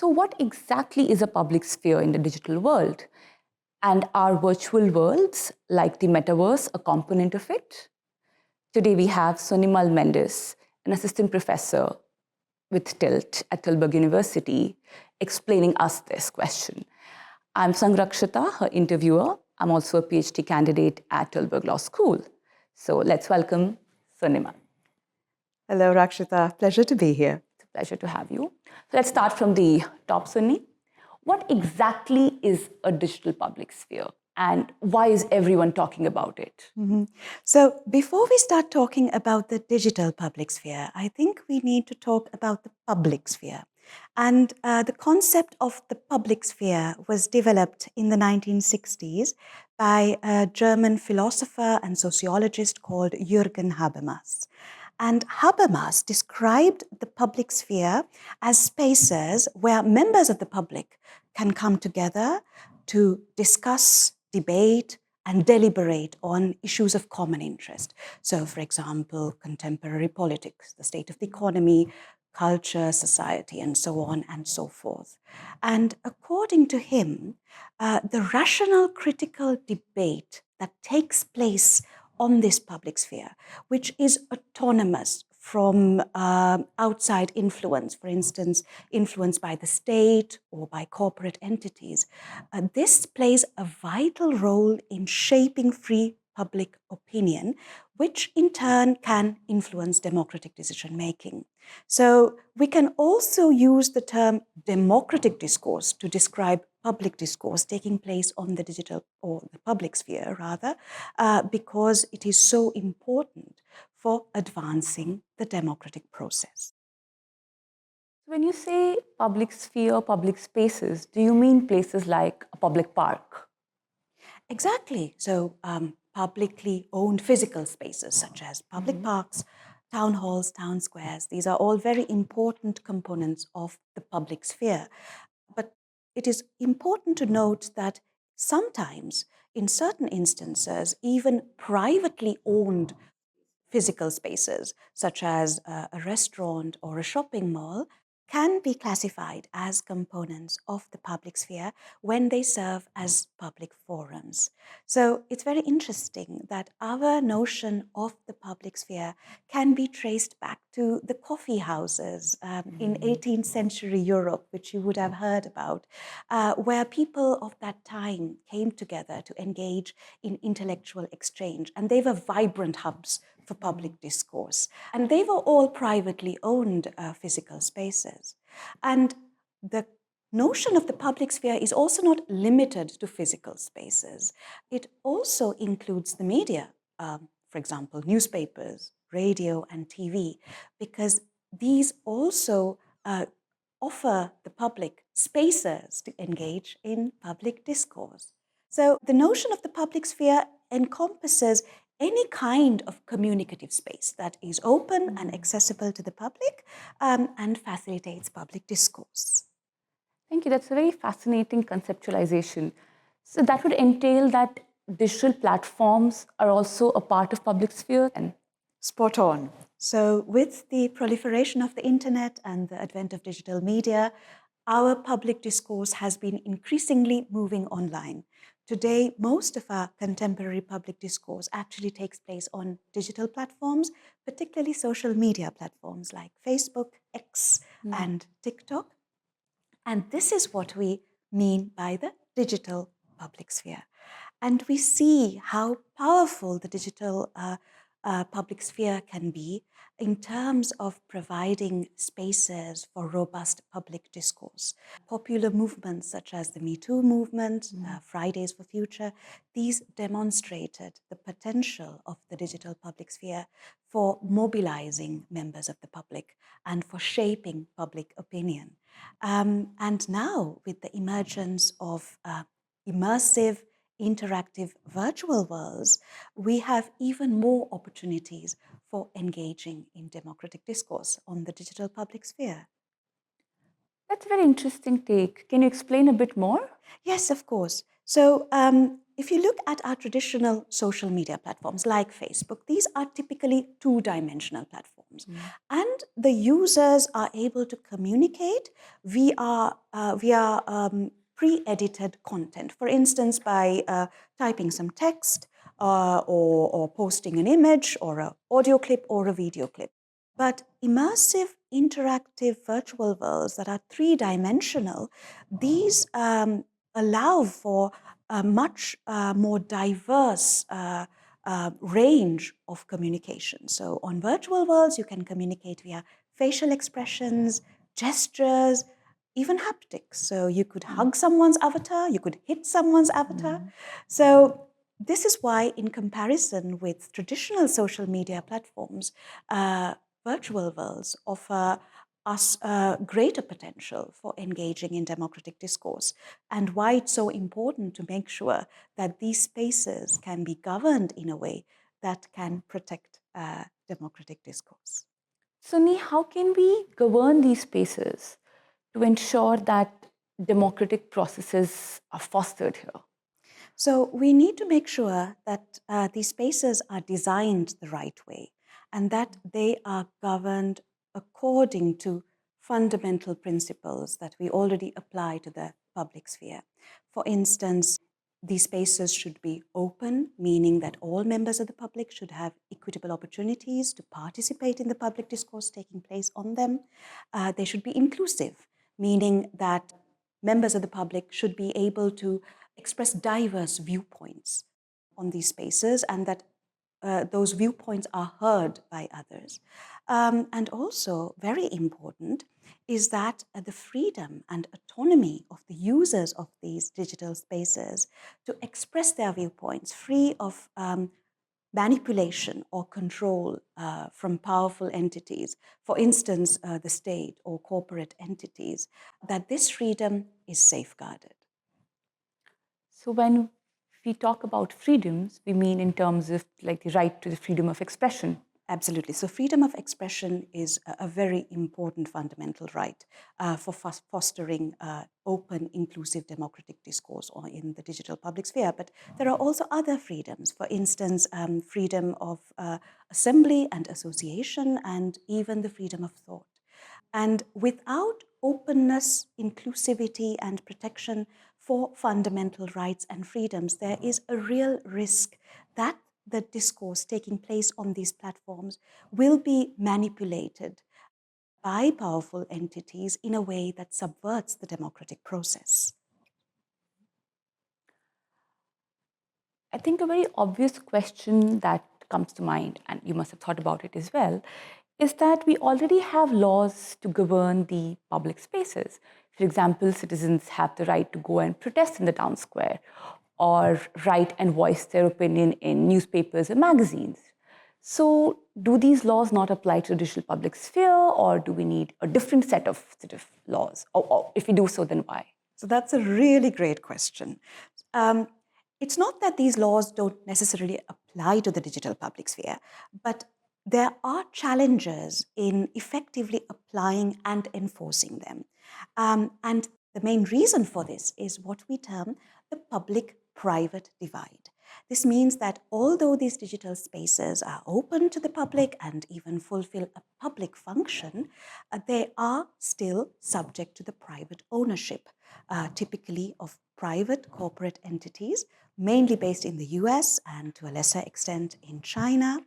So what exactly is a public sphere in the digital world? And are virtual worlds like the Metaverse a component of it? Today we have Sunimal Mendis, an assistant professor with TILT at Tilburg University, explaining us this question. I'm Sangh Rakshitha, her interviewer. I'm also a PhD candidate at Tilburg Law School. So let's welcome Sunimal. Hello, Rakshitha. Pleasure to be here. It's a pleasure to have you. So let's start from the top, Sunni. What exactly is a digital public sphere? And why is everyone talking about it? So before we start talking about the digital public sphere, I think we need to talk about the public sphere. And the concept of the public sphere was developed in the 1960s by a German philosopher and sociologist called Jürgen Habermas. And Habermas described the public sphere as spaces where members of the public can come together to discuss, debate, and deliberate on issues of common interest. So, for example, contemporary politics, the state of the economy, culture, society, and so on and so forth. And according to him, the rational critical debate that takes place on this public sphere, which is autonomous from outside influence, for instance, influence by the state or by corporate entities. This plays a vital role in shaping free public opinion, which in turn can influence democratic decision making. So we can also use the term democratic discourse to describe public discourse taking place on the digital or the public sphere rather, because it is so important for advancing the democratic process. When you say public sphere, public spaces, do you mean places like a public park? Exactly. So publicly owned physical spaces such as public parks, town halls, town squares, these are all very important components of the public sphere. But it is important to note that sometimes, in certain instances, even privately owned physical spaces, such as a restaurant or a shopping mall, can be classified as components of the public sphere when they serve as public forums. So it's very interesting that our notion of the public sphere can be traced back to the coffee houses in 18th century Europe, which you would have heard about, where people of that time came together to engage in intellectual exchange. And they were vibrant hubs for public discourse. And they were all privately owned physical spaces. And the notion of the public sphere is also not limited to physical spaces. It also includes the media, for example, newspapers, radio, and TV, because these also offer the public spaces to engage in public discourse. So the notion of the public sphere encompasses any kind of communicative space that is open and accessible to the public and facilitates public discourse. Thank you. That's a very fascinating conceptualization. So that would entail that digital platforms are also a part of public sphere. And spot on. So with the proliferation of the internet and the advent of digital media, our public discourse has been increasingly moving online. Today, most of our contemporary public discourse actually takes place on digital platforms, particularly social media platforms like Facebook, X, and TikTok. And this is what we mean by the digital public sphere. And we see how powerful the digital public sphere can be in terms of providing spaces for robust public discourse. Popular movements such as the Me Too movement, Fridays for Future, these demonstrated the potential of the digital public sphere for mobilizing members of the public and for shaping public opinion. And now, with the emergence of immersive, interactive virtual worlds, we have even more opportunities for engaging in democratic discourse on the digital public sphere. that's a very interesting take. Can you explain a bit more? Yes, of course. So If you look at our traditional social media platforms like Facebook, these are typically two-dimensional platforms. And the users are able to communicate via pre-edited content. For instance, by typing some text or posting an image or an audio clip or a video clip. But immersive, interactive virtual worlds that are three-dimensional, these allow for a much more diverse range of communication. So on virtual worlds, you can communicate via facial expressions, gestures, even haptics. So you could hug someone's avatar, you could hit someone's avatar. So this is why, in comparison with traditional social media platforms, virtual worlds offer us greater potential for engaging in democratic discourse, and why it's so important to make sure that these spaces can be governed in a way that can protect democratic discourse. Sunny, how can we govern these spaces to ensure that democratic processes are fostered here? So we need to make sure that these spaces are designed the right way and that they are governed according to fundamental principles that we already apply to the public sphere. For instance, these spaces should be open, meaning that all members of the public should have equitable opportunities to participate in the public discourse taking place on them. They should be inclusive, meaning that members of the public should be able to express diverse viewpoints on these spaces, and that those viewpoints are heard by others. And also, very important, is that the freedom and autonomy of the users of these digital spaces to express their viewpoints free of manipulation or control from powerful entities, for instance, the state or corporate entities, that this freedom is safeguarded. So when we talk about freedoms, we mean in terms of like the right to the freedom of expression. Absolutely. So freedom of expression is a very important fundamental right for fostering open, inclusive, democratic discourse in the digital public sphere. But there are also other freedoms. For instance, freedom of assembly and association, and even the freedom of thought. And without openness, inclusivity, and protection for fundamental rights and freedoms, there is a real risk that the discourse taking place on these platforms will be manipulated by powerful entities in a way that subverts the democratic process. I think a very obvious question that comes to mind, and you must have thought about it as well, is that we already have laws to govern the public spaces. For example, citizens have the right to go and protest in the town square, or write and voice their opinion in newspapers and magazines. So, do these laws not apply to the digital public sphere, or do we need a different set of laws? Or if we do so, then why? So that's a really great question. It's not that these laws don't necessarily apply to the digital public sphere, but there are challenges in effectively applying and enforcing them. And the main reason for this is what we term the public-private divide. This means that although these digital spaces are open to the public and even fulfill a public function, they are still subject to the private ownership, typically of private corporate entities, mainly based in the US and to a lesser extent in China.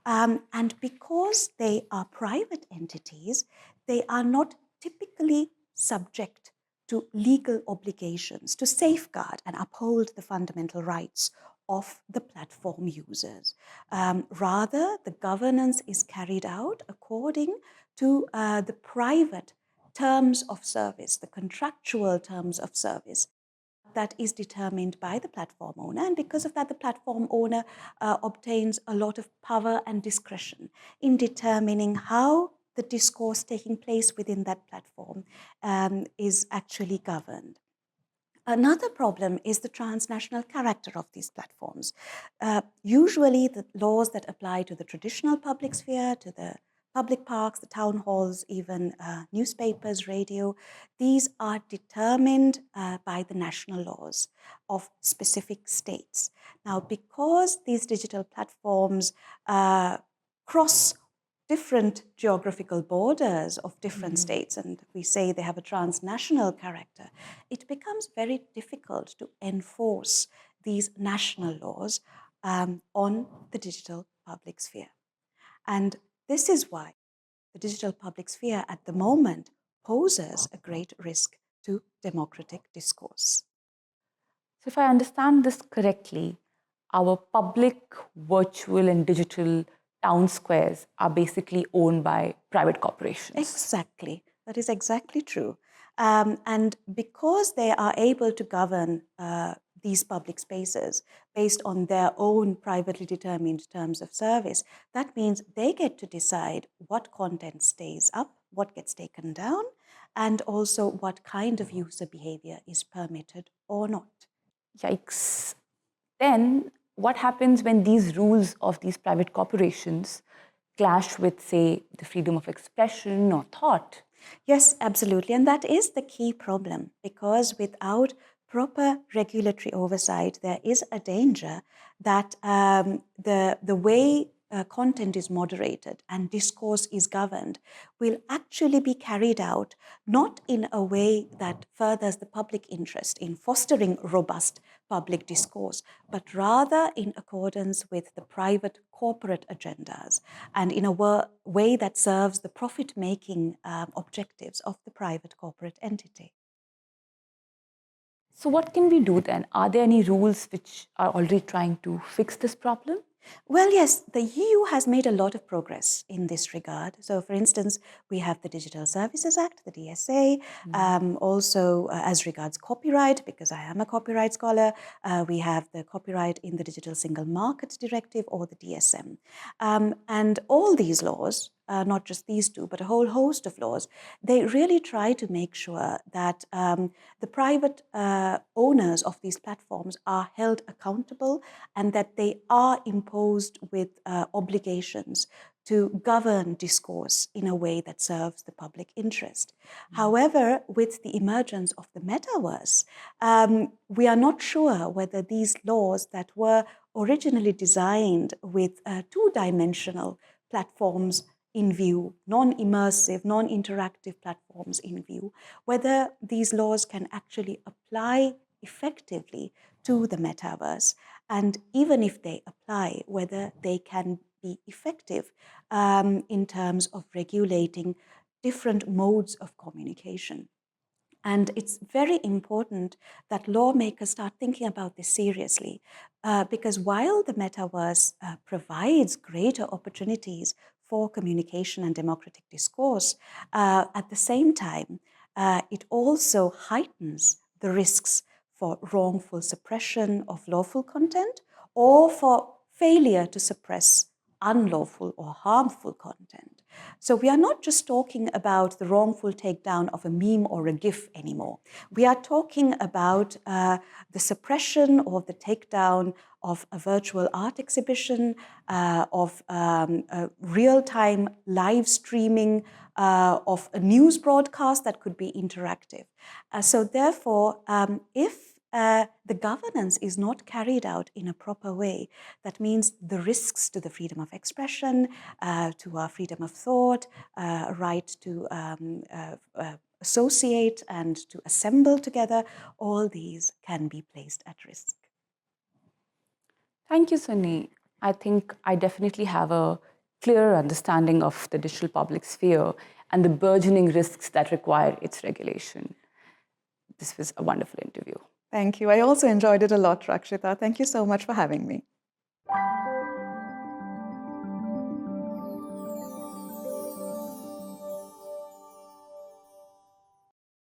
And because they are private entities, they are not typically subject to legal obligations to safeguard and uphold the fundamental rights of the platform users. Rather, the governance is carried out according to the private terms of service, the contractual terms of service that is determined by the platform owner. And because of that, the platform owner obtains a lot of power and discretion in determining how the discourse taking place within that platform is actually governed. Another problem is the transnational character of these platforms. Usually the laws that apply to the traditional public sphere, to the public parks, the town halls, even newspapers, radio, these are determined by the national laws of specific states. Now, because these digital platforms cross different geographical borders of different states, and we say they have a transnational character, it becomes very difficult to enforce these national laws on the digital public sphere. And this is why the digital public sphere at the moment poses a great risk to democratic discourse. So if I understand this correctly, our public, virtual and digital town squares are basically owned by private corporations. Exactly. That is exactly true. And because they are able to govern these public spaces based on their own privately determined terms of service, that means they get to decide what content stays up, what gets taken down, and also what kind of user behavior is permitted or not. Yikes. Then what happens when these rules of these private corporations clash with, say, the freedom of expression or thought? Yes, absolutely. And that is the key problem, because without proper regulatory oversight, there is a danger that the way content is moderated and discourse is governed will actually be carried out not in a way that furthers the public interest in fostering robust public discourse, but rather in accordance with the private corporate agendas and in a way that serves the profit-making objectives of the private corporate entity. So what can we do then? Are there any rules which are already trying to fix this problem? Well, yes, the EU has made a lot of progress in this regard. So, for instance, we have the Digital Services Act, the DSA, also as regards copyright, because I am a copyright scholar, we have the Copyright in the Digital Single Market Directive, or the DSM. And all these laws, not just these two, but a whole host of laws, they really try to make sure that the private owners of these platforms are held accountable and that they are imposed with obligations to govern discourse in a way that serves the public interest. However, with the emergence of the metaverse, we are not sure whether these laws that were originally designed with two-dimensional platforms in view, non-immersive, non-interactive platforms in view, whether these laws can actually apply effectively to the metaverse, and even if they apply, whether they can be effective in terms of regulating different modes of communication. And it's very important that lawmakers start thinking about this seriously, because while the metaverse provides greater opportunities for communication and democratic discourse, at the same time, it also heightens the risks for wrongful suppression of lawful content or for failure to suppress unlawful or harmful content. So we are not just talking about the wrongful takedown of a meme or a GIF anymore. We are talking about the suppression or the takedown of a virtual art exhibition, of real-time live streaming, of a news broadcast that could be interactive. So therefore, if the governance is not carried out in a proper way, that means the risks to the freedom of expression, to our freedom of thought, right to associate and to assemble together, all these can be placed at risk. Thank you, Suni. I think I definitely have a clearer understanding of the digital public sphere and the burgeoning risks that require its regulation. This was a wonderful interview. Thank you. I also enjoyed it a lot, Rakshitha. Thank you so much for having me.